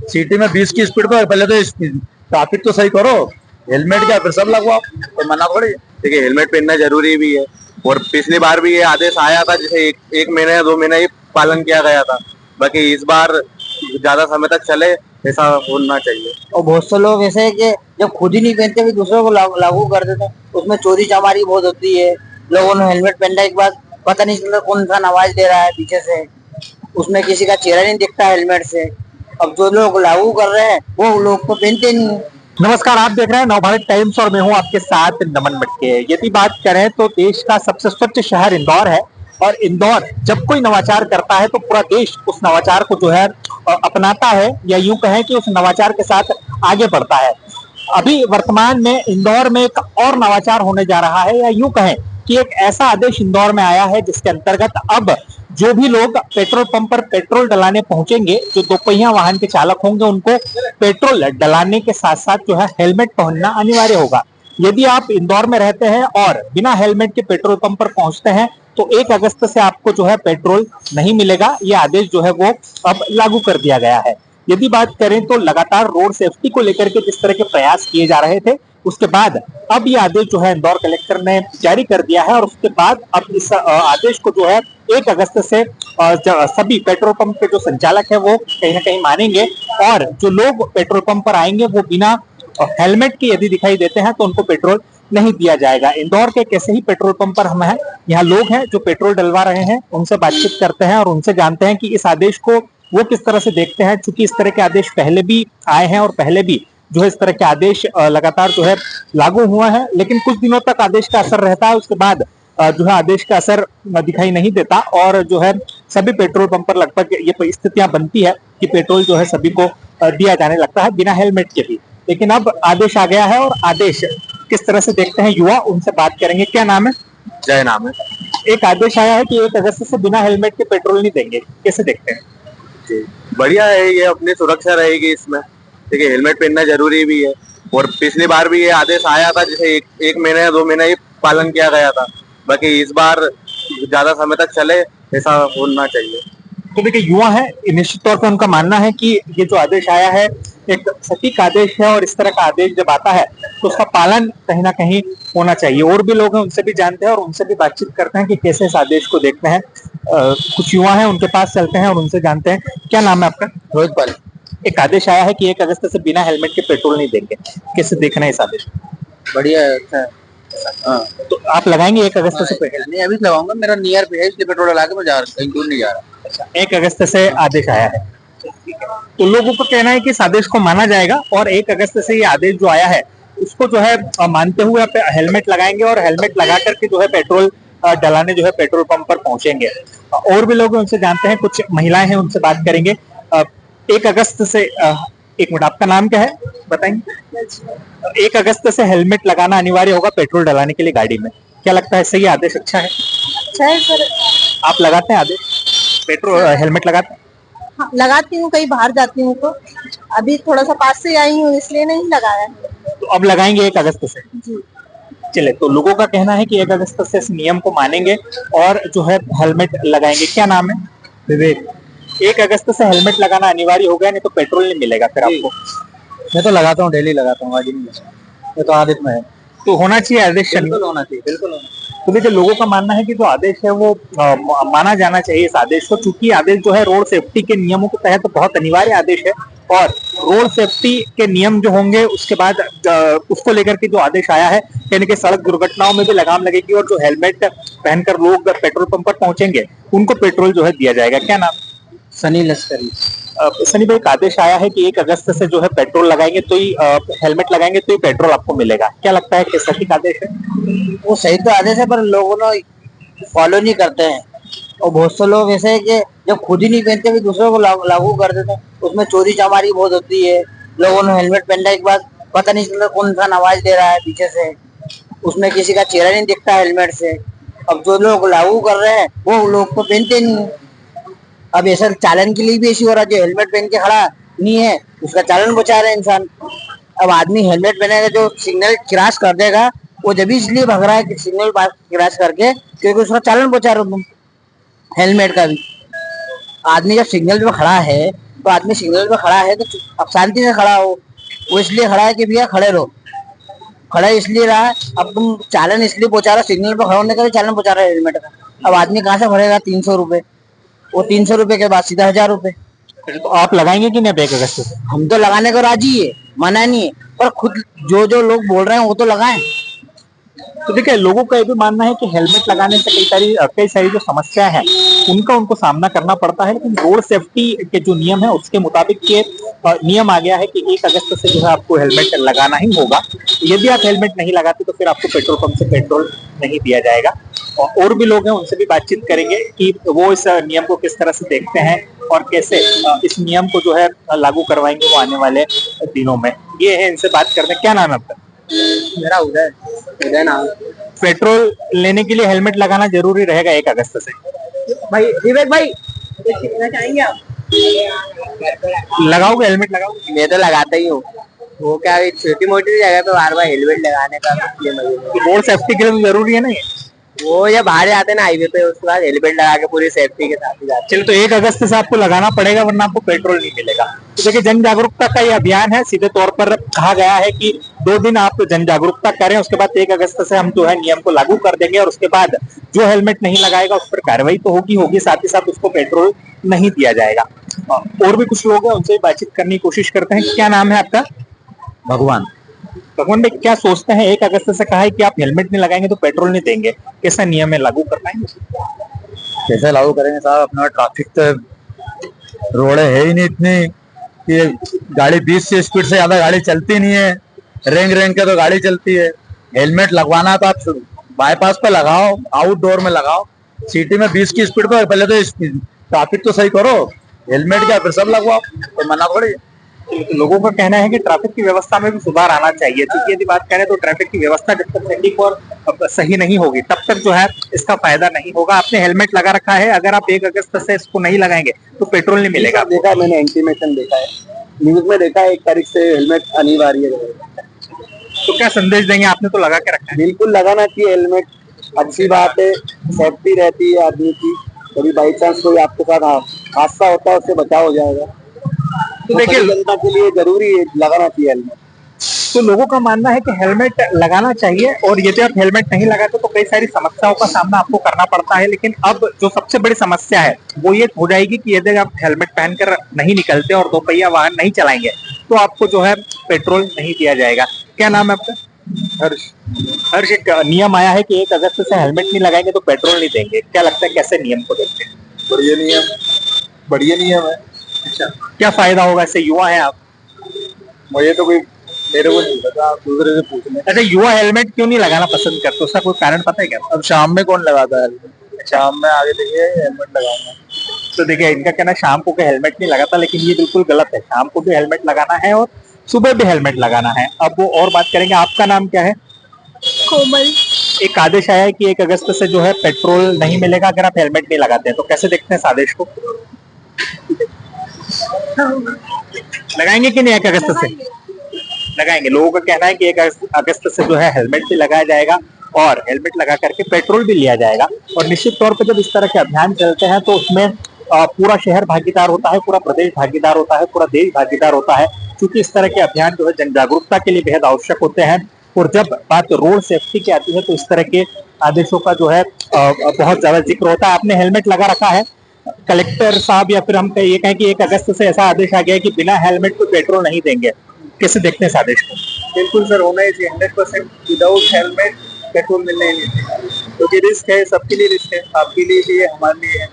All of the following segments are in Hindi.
सिटी में 20 की स्पीड पे पहले तो ट्रैफिक तो सही करो, हेलमेट क्या फिर सब लगवाओ, तो मना थोड़ी। देखिए हेलमेट पहनना जरूरी भी है, और पिछली बार भी ये आदेश आया था, जैसे एक महीने या 2 महीने ही पालन किया गया था। बाकी इस बार ज्यादा समय तक चले, ऐसा होना चाहिए। और बहुत से लोग ऐसे है कि जब खुद ही नहीं पहनते भी दूसरों को लागू कर देते हैं, उसमें चोरी चमारी बहुत होती है। लोगों ने हेलमेट पहनने के बाद पता नहीं चलता कौन सा आवाज दे रहा है पीछे से, उसमें किसी का चेहरा नहीं दिखता हेलमेट से। अब जो लोग लागू कर रहे हैं वो लोग तो पहनते नहीं है। नमस्कार, आप देख रहे हैं नवभारत टाइम्स और मैं हूं आपके साथ नमन मटके। यदि बात करें तो देश का सबसे स्वच्छ शहर इंदौर है, और इंदौर जब कोई नवाचार करता है तो पूरा देश उस नवाचार को जो है अपनाता है, या यूं कहें कि उस नवाचार के साथ आगे बढ़ता है। अभी वर्तमान में इंदौर में एक और नवाचार होने जा रहा है, या यूं कहें कि एक ऐसा आदेश इंदौर में आया है जिसके अंतर्गत अब जो भी लोग पेट्रोल पंप पर पेट्रोल डलाने पहुंचेंगे, जो दोपहिया वाहन के चालक होंगे, उनको पेट्रोल डलाने के साथ साथ जो है हेलमेट पहनना अनिवार्य होगा। यदि आप इंदौर में रहते हैं और बिना हेलमेट के पेट्रोल पंप पर पहुंचते हैं तो 1 अगस्त से आपको जो है पेट्रोल नहीं मिलेगा। यह आदेश जो है वो अब लागू कर दिया गया है। यदि बात करें तो लगातार रोड सेफ्टी को लेकर के जिस तरह के प्रयास किए जा रहे थे, उसके बाद अब यह आदेश जो है इंदौर कलेक्टर ने जारी कर दिया है, और उसके बाद अब इस आदेश को जो है 1 अगस्त से सभी पेट्रोल पंप के जो संचालक है वो कहीं ना कहीं मानेंगे, और जो लोग पेट्रोल पंप पर आएंगे वो बिना हेलमेट के यदि दिखाई देते हैं तो उनको पेट्रोल नहीं दिया जाएगा। इंदौर के कैसे ही पेट्रोल पंप पर हम हैं, यहाँ लोग हैं जो पेट्रोल डलवा रहे हैं, उनसे बातचीत करते हैं और उनसे जानते हैं कि इस आदेश को वो किस तरह से देखते हैं। चूंकि इस तरह के आदेश पहले भी आए हैं और पहले भी जो है इस तरह के आदेश लगातार जो है लागू हुआ है, लेकिन कुछ दिनों तक आदेश का असर रहता है, उसके बाद जो है आदेश का असर दिखाई नहीं देता, और जो है सभी पेट्रोल पंप पर लगभग ये स्थितियां बनती है कि पेट्रोल जो है सभी को दिया जाने लगता है बिना हेलमेट के भी। लेकिन अब आदेश आ गया है, और आदेश किस तरह से देखते हैं युवा, उनसे बात करेंगे। क्या नाम है? जय नाम है। एक आदेश आया है कि 1 अगस्त से बिना हेलमेट के पेट्रोल नहीं देंगे, कैसे देखते हैं? बढ़िया है, ये अपनी सुरक्षा रहेगी इसमें। देखिए हेलमेट पहनना जरूरी भी है, और पिछली बार भी ये आदेश आया था, जैसे एक महीने या 2 महीने ही पालन किया गया था। बाकी इस बार ज्यादा समय तक चले, ऐसा होना चाहिए। तो देखिए युवा है, निश्चित तौर पर उनका मानना है कि ये जो आदेश आया है एक सटीक आदेश है, और इस तरह का आदेश जब आता है तो उसका पालन कहीं ना कहीं होना चाहिए। और भी लोग हैं, उनसे भी जानते हैं और उनसे भी बातचीत करते हैं कि कैसे इस आदेश को देखते हैं। कुछ युवा हैं, उनके पास चलते हैं और उनसे जानते हैं। क्या नाम है आपका? रोहित पाल। एक आदेश आया है कि 1 अगस्त से बिना हेलमेट के पेट्रोल नहीं देंगे, कैसे देखना है इस आदेश? बढ़िया है, अच्छा है। हाँ। तो आप लगाएंगे 1 अगस्त से पेट्रोल? नहीं, अभी लगाऊंगा, मेरा नियर पे है इसलिए पेट्रोल डला के मैं जा रहा हूँ, कहीं दूर नहीं जा रहा। 1 अगस्त से आदेश आया है, तो लोगों का कहना है कि इस आदेश को माना जाएगा, और 1 अगस्त से ये आदेश जो आया है उसको जो है मानते हुए आप हेलमेट लगाएंगे, और हेलमेट लगा करके जो है पेट्रोल डलाने जो है पेट्रोल पंप पर पहुंचेंगे। और भी लोग उनसे जानते हैं, कुछ महिलाएं हैं, उनसे बात करेंगे। 1 अगस्त से 1 मिनट, आपका नाम क्या है बताएंगे? 1 अगस्त से हेलमेट लगाना अनिवार्य होगा पेट्रोल डलाने के लिए गाड़ी में, क्या लगता है सही आदेश अच्छा है? अच्छा है सर। आप लगाते हैं आदेश, पेट्रोल हेलमेट लगाते हैं? हाँ, लगाती हूँ, कहीं बाहर जाती हूँ तो। अभी थोड़ा सा पास से आई हूँ इसलिए नहीं लगाया। तो अब लगाएंगे 1 अगस्त से? जी। चले, तो लोगों का कहना है कि 1 अगस्त से इस नियम को मानेंगे और जो है हेलमेट लगाएंगे। क्या नाम है? विवेक। 1 अगस्त से हेलमेट लगाना अनिवार्य हो गया, नहीं तो पेट्रोल नहीं मिलेगा फिर आपको? मैं तो लगाता हूँ, डेली लगाता हूँ, आज नहीं लगाता, ये तो आदत में है। तो होना चाहिए आदेश? बिल्कुल होना चाहिए, बिल्कुल होना चाहिए। तो देखिए लोगों का मानना है कि जो आदेश है वो माना जाना चाहिए इस आदेश को, क्योंकि आदेश जो है रोड सेफ्टी के नियमों के तहत बहुत अनिवार्य आदेश है, और रोड सेफ्टी के नियम जो होंगे उसके बाद उसको लेकर के जो आदेश आया है, यानी कि सड़क दुर्घटनाओं में भी लगाम लगेगी, और जो हेलमेट पहनकर लोग पेट्रोल पंप पर पहुंचेंगे उनको पेट्रोल जो है दिया जाएगा। क्या नाम? सनी लश्करी। सनी भाई, एक आदेश आया है कि 1 अगस्त से जो है पेट्रोल लगाएंगे तो ही हेलमेट लगाएंगे तो ही पेट्रोल आपको मिलेगा, क्या लगता है कि सटीक आदेश है? वो सही तो आदेश है, पर लोगों ने फॉलो नहीं करते हैं, और बहुत से लोग ऐसे है कि जब खुद ही नहीं पहनते भी दूसरों को लागू कर देते हैं, उसमें चोरी चमारी बहुत होती है। लोगों ने हेलमेट पहनने के बाद पता नहीं चलता कौन सा आवाज दे रहा है पीछे से, उसमें किसी का चेहरा नहीं दिखता हेलमेट से। अब जो लोग लागू कर रहे हैं वो लोग तो पहनते नहीं है। अब ऐसा चालन के लिए भी ऐसी हो रहा है, जो हेलमेट पहन के खड़ा नहीं है उसका चालन बचा रहे इंसान। अब आदमी हेलमेट पहनेगा, जो सिग्नल क्रॉस कर देगा वो जब इसलिए भाग रहा है कि सिग्नल क्रॉस करके, क्योंकि उसका चालन बचा रहा तुम हेलमेट का भी। आदमी जब सिग्नल पे खड़ा है तो आदमी सिग्नल पे खड़ा है तो अब शांति से खड़ा हो। वो इसलिए खड़ा है कि भैया खड़े रहो, खड़ा इसलिए रहा है। अब तुम चालन इसलिए पहुंचा रहा, सिग्नल पे खड़ा होने का भी चालन पहुंचा रहा है हेलमेट का। अब आदमी कहाँ से भरेगा 300 रुपए? वो 300 रुपए के बाद सीधा 1000 रुपए। तो आप लगाएंगे कि नहीं अब 1 अगस्त से? हम तो लगाने को राजी है, मना नहीं है, पर खुद जो जो लोग बोल रहे हैं वो तो लगाएं। तो देखिए, लोगों का ये भी मानना है कि हेलमेट लगाने से कई सारी जो समस्या है उनको सामना करना पड़ता है, लेकिन रोड सेफ्टी के जो नियम है उसके मुताबिक के नियम आ गया है कि 1 अगस्त से जो है आपको हेलमेट लगाना ही होगा। यदि आप हेलमेट नहीं लगाते तो फिर आपको पेट्रोल पंप से पेट्रोल नहीं दिया जाएगा। और भी लोग हैं, उनसे भी बातचीत करेंगे कि वो इस नियम को किस तरह से देखते हैं और कैसे इस नियम को जो है लागू करवाएंगे वो आने वाले दिनों में। ये है, इनसे बात करते हैं। क्या नाम है आपका? मेरा उदय नाम। पेट्रोल लेने के लिए हेलमेट लगाना जरूरी रहेगा 1 अगस्त से। भाई विवेक भाई, चाहेंगे आप? लगाओगे? हेलमेट लगाओगे? मैं तो लगाता ही हूँ। वो क्या छोटी मोटी जगह पे बार बार हेलमेट लगाने का रोड सेफ्टी के लिए तो जरूरी है ना ये। वो जब बाहर जाते हैं ना हाईवे पे, उसके बाद हेलमेट लगा के पूरी सेफ्टी के साथ ही जाते चलो, तो 1 अगस्त से आपको लगाना पड़ेगा वरना आपको पेट्रोल नहीं मिलेगा। तो देखिए, जन जागरूकता का ये अभियान है। सीधे तौर पर कहा गया है कि 2 दिन आप जन जागरूकता करें, उसके बाद 1 अगस्त से हम जो है नियम को लागू कर देंगे और उसके बाद जो हेलमेट नहीं लगाएगा उस पर कार्रवाई तो होगी, साथ ही साथ उसको पेट्रोल नहीं दिया जाएगा। और भी कुछ लोग हैं, उनसे बातचीत करने की कोशिश करते हैं। क्या नाम है आपका? भगवान। भगवान भाई, क्या सोचते हैं? 1 अगस्त से कहा है कि आप हेलमेट नहीं लगाएंगे तो पेट्रोल नहीं देंगे, कैसा नियम है, लागू कर पाएंगे? कैसे लागू करेंगे साहब? अपना ट्रैफिक तो रोड है ही नहीं इतनी कि गाड़ी 20 से स्पीड से ज्यादा गाड़ी चलती नहीं है। रेंग रेंग के तो गाड़ी चलती है। हेलमेट लगवाना तो आप बाईपास पे लगाओ, आउटडोर में लगाओ। सिटी में 20 की स्पीड पे पहले तो ट्रैफिक तो सही करो, हेलमेट क्या फिर सब लगवाओ, तो मना थोड़ी। तो लोगों का कहना है कि ट्रैफिक की व्यवस्था में भी सुधार आना चाहिए, क्योंकि यदि बात करें तो ट्रैफिक की व्यवस्था जब तक सटीक और सही नहीं होगी तब तक जो है इसका फायदा नहीं होगा। आपने हेलमेट लगा रखा है, अगर आप 1 अगस्त से इसको नहीं लगाएंगे तो पेट्रोल नहीं मिलेगा। देखा है, मैंने इंटीमेशन देखा है, न्यूज में देखा है 1 तारीख से हेलमेट अनिवार्य है। तो क्या संदेश देंगे? आपने तो लगा के रखा है। बिल्कुल लगाना चाहिए हेलमेट, अच्छी बात है, सेफ्टी रहती है आदमी की। कभी बाई चांस कोई आपके साथ हादसा होता है उससे बचाव हो जाएगा। तो देखिए, जनता के लिए जरूरी है, लगाना चाहिए हेलमेट। तो लोगों का मानना है कि हेलमेट लगाना चाहिए और यदि आप हेलमेट नहीं लगाते तो कई सारी समस्याओं का सामना आपको करना पड़ता है। लेकिन अब जो सबसे बड़ी समस्या है वो ये हो जाएगी कि यदि आप हेलमेट पहनकर नहीं निकलते और 2 पहिया वाहन नहीं चलाएंगे तो आपको जो है पेट्रोल नहीं दिया जाएगा। क्या नाम है आपका? हर्ष, एक नियम आया है कि 1 अगस्त से हेलमेट नहीं लगाएंगे तो पेट्रोल नहीं देंगे। क्या लगता है, कैसे नियम को देखते हैं? बढ़िया नियम है। अच्छा, क्या फायदा होगा इससे? युवा है आप? मुझे तो कोई मेरे को नहीं पता, आप दूसरे से पूछ लें। अच्छा, युवा हेलमेट क्यों नहीं लगाना पसंद करते? उसका कोई कारण पता है क्या? अब शाम में कौन लगाता है? शाम में आगे देखिए हेलमेट लगाऊंगा। तो देखिए, इनका कहना शाम को हेलमेट नहीं लगाता, लेकिन ये बिल्कुल गलत है। शाम को भी हेलमेट लगाना है और सुबह भी हेलमेट लगाना है। अब वो और बात करेंगे। आपका नाम क्या है? कोमल। एक आदेश आया है कि 1 अगस्त से जो है पेट्रोल नहीं मिलेगा अगर आप हेलमेट नहीं लगाते हैं, तो कैसे देखते हैं इस आदेश को? लगाएंगे कि नहीं 1 अगस्त से? लगाएंगे। लोगों का कहना है कि 1 अगस्त से जो है हेलमेट भी लगाया जाएगा और हेलमेट लगा करके पेट्रोल भी लिया जाएगा। और निश्चित तौर पर जब इस तरह के अभियान चलते हैं तो उसमें पूरा शहर भागीदार होता है, पूरा प्रदेश भागीदार होता है, पूरा देश भागीदार होता है, क्योंकि इस तरह के अभियान जो है जन जागरूकता के लिए बेहद आवश्यक होते हैं। और जब बात रोड सेफ्टी की आती है तो इस तरह के आदेशों का जो है बहुत ज्यादा जिक्र होता है। आपने हेलमेट लगा रखा है, कलेक्टर साहब या फिर हम ये कहें कि 1 अगस्त से ऐसा आदेश आ गया है कि बिना हेलमेट को पेट्रोल नहीं देंगे, कैसे देखते हैं इस आदेश को? बिल्कुल सर, होना चाहिए। 100% विदाउट हेलमेट पेट्रोल मिलना ही नहीं चाहिए, क्योंकि रिस्क है, सबके लिए रिस्क है, आपके लिए भी है, हमारे लिए है।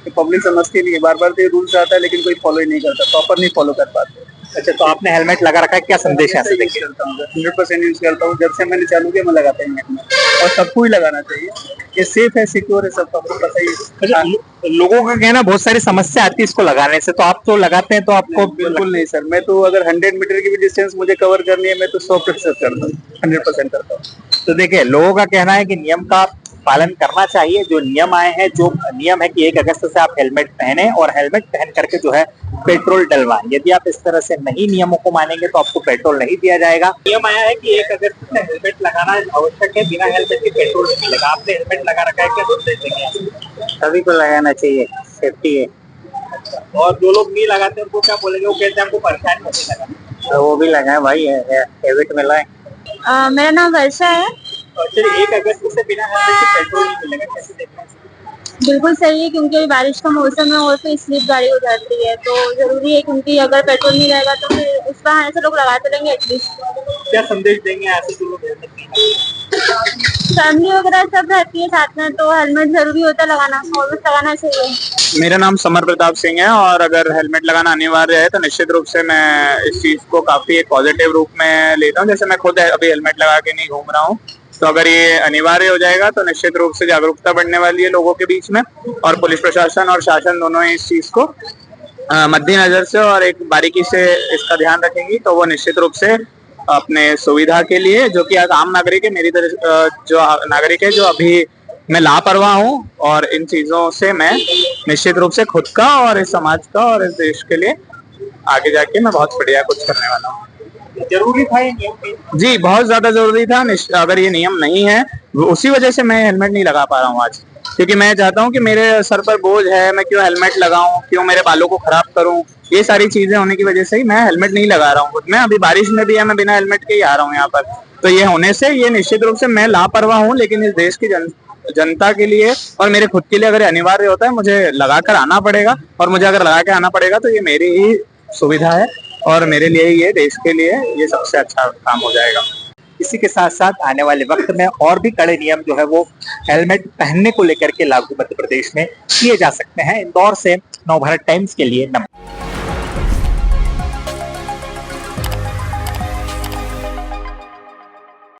पब्लिक समझती नहीं है, बार बार तो ये रूल्स आता है लेकिन कोई फॉलो ही नहीं करता, प्रॉपर नहीं फॉलो कर पाते। अच्छा, तो आपने हेलमेट लगा रखा है, क्या संदेश है? 100% यूज करता हूँ, जब से मैंने चालू किया मैं लगाता हूँ और सबको ही लगाना चाहिए। ये सेफ है, सिक्योर है, सबको पता ही है। अच्छा, लोगों का कहना बहुत सारी समस्या आती है इसको लगाने से, तो आप तो लगाते हैं तो आपको? बिल्कुल नहीं सर, मैं तो अगर 100 मीटर की भी डिस्टेंस मुझे कवर करनी है मैं तो 100% करता हूँ, 100% करता हूँ। तो देखिए, लोगों का कहना है कि नियम का पालन करना चाहिए। जो नियम आए हैं, जो नियम है कि 1 अगस्त से आप हेलमेट पहने और हेलमेट पहन करके जो है पेट्रोल डलवाएं। यदि आप इस तरह से नहीं नियमों को मानेंगे तो आपको पेट्रोल नहीं दिया जाएगा। नियम आया है कि 1 अगस्त से हेलमेट लगाना आवश्यक है, बिना हेलमेट के पेट्रोल नहीं मिलेगा। आपने हेलमेट लगा रखा है, क्या संदेश देंगे? सभी को लगाना चाहिए, सेफ्टी है। और जो लोग नहीं लगाते उनको क्या बोलेंगे? वो कहते हैं हमको परेशानी होने लगा। तो वो भी लगाए भाई, हैबिट में लाए। मेरा नाम वर्षा है। और चलिए 1 अगस्त से बिना हेलमेट के पेट्रोल नहीं मिलेगा, कैसे देखना है? बिल्कुल सही है, क्योंकि अभी बारिश का मौसम है और फिर स्लिप गाड़ी हो जाती है, तो जरूरी है, क्योंकि अगर पेट्रोल नहीं रहेगा तो फिर उस बहाने से लोग लगाते रहेंगे एटलीस्ट। क्या संदेश देंगे ऐसे जो लोग हेलमेट नहीं लगाते? फैमिली वगैरह सब रहती है साथ में, तो हेलमेट जरूरी होता है लगाना, ऑलवेज लगाना चाहिए। मेरा नाम समर प्रताप सिंह है और अगर हेलमेट लगाना अनिवार्य है तो निश्चित रूप से मैं इस चीज को काफी एक पॉजिटिव रूप में लेता हूँ। जैसे मैं खुद अभी हेलमेट लगा के नहीं घूम रहा हूँ, तो अगर ये अनिवार्य हो जाएगा तो निश्चित रूप से जागरूकता बढ़ने वाली है लोगों के बीच में, और पुलिस प्रशासन और शासन दोनों ही इस चीज को मद्देनजर से और एक बारीकी से इसका ध्यान रखेंगी, तो वो निश्चित रूप से अपने सुविधा के लिए, जो कि आम नागरिक है, मेरी तरह जो नागरिक है जो अभी मैं लापरवाह हूँ, और इन चीजों से मैं निश्चित रूप से खुद का और इस समाज का और इस देश के लिए आगे जाके मैं बहुत बढ़िया कुछ करने वाला हूँ। जरूरी था ये नियम? जी बहुत ज्यादा जरूरी था। अगर ये नियम नहीं है, उसी वजह से मैं हेलमेट नहीं लगा पा रहा हूँ आज, क्योंकि मैं चाहता हूँ कि मेरे सर पर बोझ है, मैं क्यों हेलमेट लगाऊं, क्यों मेरे बालों को खराब करूं, ये सारी चीजें होने की वजह से ही मैं हेलमेट नहीं लगा रहा हूँ खुद में। अभी बारिश में भी है, मैं बिना हेलमेट के ही आ रहा हूँ यहाँ पर, तो ये होने से ये निश्चित रूप से मैं लापरवाह हूँ, लेकिन इस देश की जनता के लिए और मेरे खुद के लिए अगर अनिवार्य होता है, मुझे लगा कर आना पड़ेगा, और मुझे अगर लगा के आना पड़ेगा तो ये मेरी ही सुविधा है और मेरे लिए, ये देश के लिए ये सबसे अच्छा काम हो जाएगा। इसी के साथ साथ आने वाले वक्त में और भी कड़े नियम जो है वो हेलमेट पहनने को लेकर के लागू मध्य प्रदेश में किए जा सकते हैं। इंदौर से नवभारत टाइम्स के लिए नमस्कार।